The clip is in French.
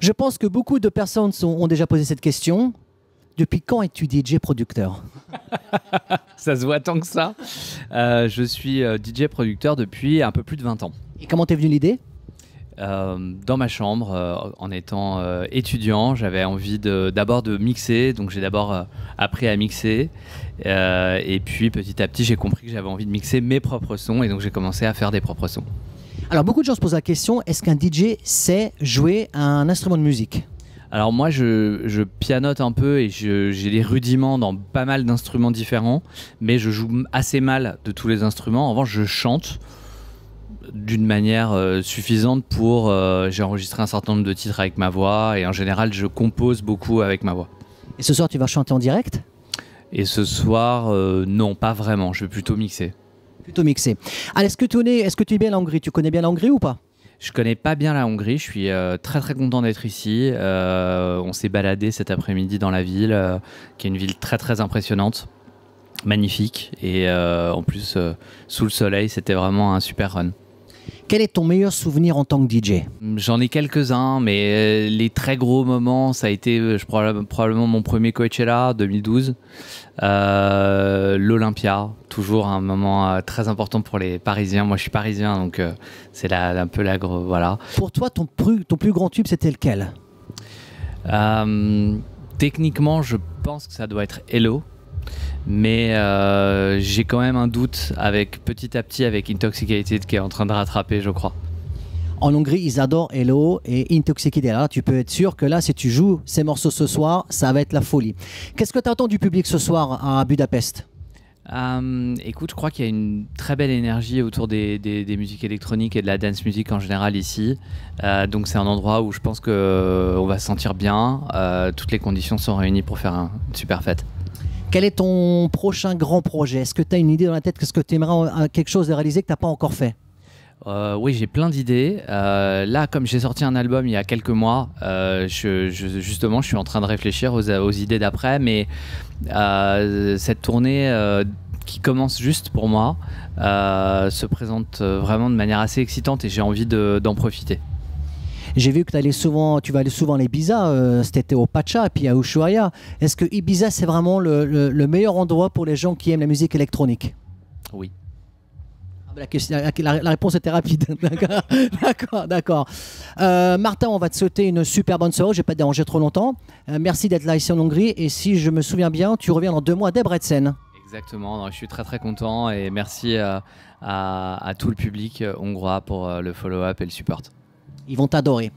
Je pense que beaucoup de personnes ont déjà posé cette question. Depuis quand es-tu DJ producteur? Ça se voit tant que ça. Je suis DJ producteur depuis un peu plus de 20 ans. Et comment t'es venue l'idée? Dans ma chambre, en étant étudiant, j'avais envie d'abord de mixer, donc j'ai d'abord appris à mixer, et puis petit à petit j'ai compris que j'avais envie de mixer mes propres sons, et donc j'ai commencé à faire des propres sons. Alors beaucoup de gens se posent la question, est-ce qu'un DJ sait jouer un instrument de musique? Alors moi je pianote un peu et j'ai des rudiments dans pas mal d'instruments différents, mais je joue assez mal de tous les instruments. En revanche je chante d'une manière suffisante pour... j'ai enregistré un certain nombre de titres avec ma voix et en général je compose beaucoup avec ma voix. Et ce soir tu vas chanter en direct? Et ce soir, non, pas vraiment, je vais plutôt mixer. Plutôt mixé. Alors, est-ce que tu es bien la Hongrie? Tu connais bien la Hongrie ou pas? Je connais pas bien la Hongrie, je suis très très content d'être ici. On s'est baladé cet après-midi dans la ville, qui est une ville très très impressionnante, magnifique, et en plus sous le soleil, c'était vraiment un super run. Quel est ton meilleur souvenir en tant que DJ? J'en ai quelques-uns, mais les très gros moments, ça a été probablement mon premier Coachella 2012, l'Olympia, toujours un moment très important pour les Parisiens. Moi, je suis parisien, donc c'est un peu la grosse, voilà. Pour toi, ton plus grand tube, c'était lequel? Techniquement, je pense que ça doit être Hello. Mais j'ai quand même un doute petit à petit avec Intoxicated qui est en train de rattraper, je crois. En Hongrie, ils adorent Hello et Intoxicated. Alors, tu peux être sûr que là, si tu joues ces morceaux ce soir, ça va être la folie. Qu'est-ce que tu attends du public ce soir à Budapest? Écoute, je crois qu'il y a une très belle énergie autour des musiques électroniques et de la dance music en général ici. Donc c'est un endroit où je pense qu'on va se sentir bien. Toutes les conditions sont réunies pour faire une super fête. Quel est ton prochain grand projet? Est-ce que tu as une idée dans la tête? Qu'est-ce que tu aimerais quelque chose de réaliser que tu n'as pas encore fait? Oui, j'ai plein d'idées. Là, comme j'ai sorti un album il y a quelques mois, justement, je suis en train de réfléchir aux idées d'après. Mais cette tournée qui commence juste pour moi se présente vraiment de manière assez excitante et j'ai envie d'en profiter. J'ai vu que tu vas aller souvent à Ibiza, c'était au Pacha et puis à Ushuaia. Est-ce que Ibiza, c'est vraiment le meilleur endroit pour les gens qui aiment la musique électronique? Oui. La réponse était rapide. D'accord. Martin, on va te souhaiter une super bonne soirée. Je ne vais pas te déranger trop longtemps. Merci d'être là ici en Hongrie. Et si je me souviens bien, tu reviens dans 2 mois à Debrecen. Exactement. Non, je suis très très content et merci à tout le public hongrois pour le follow-up et le support. Ils vont t'adorer.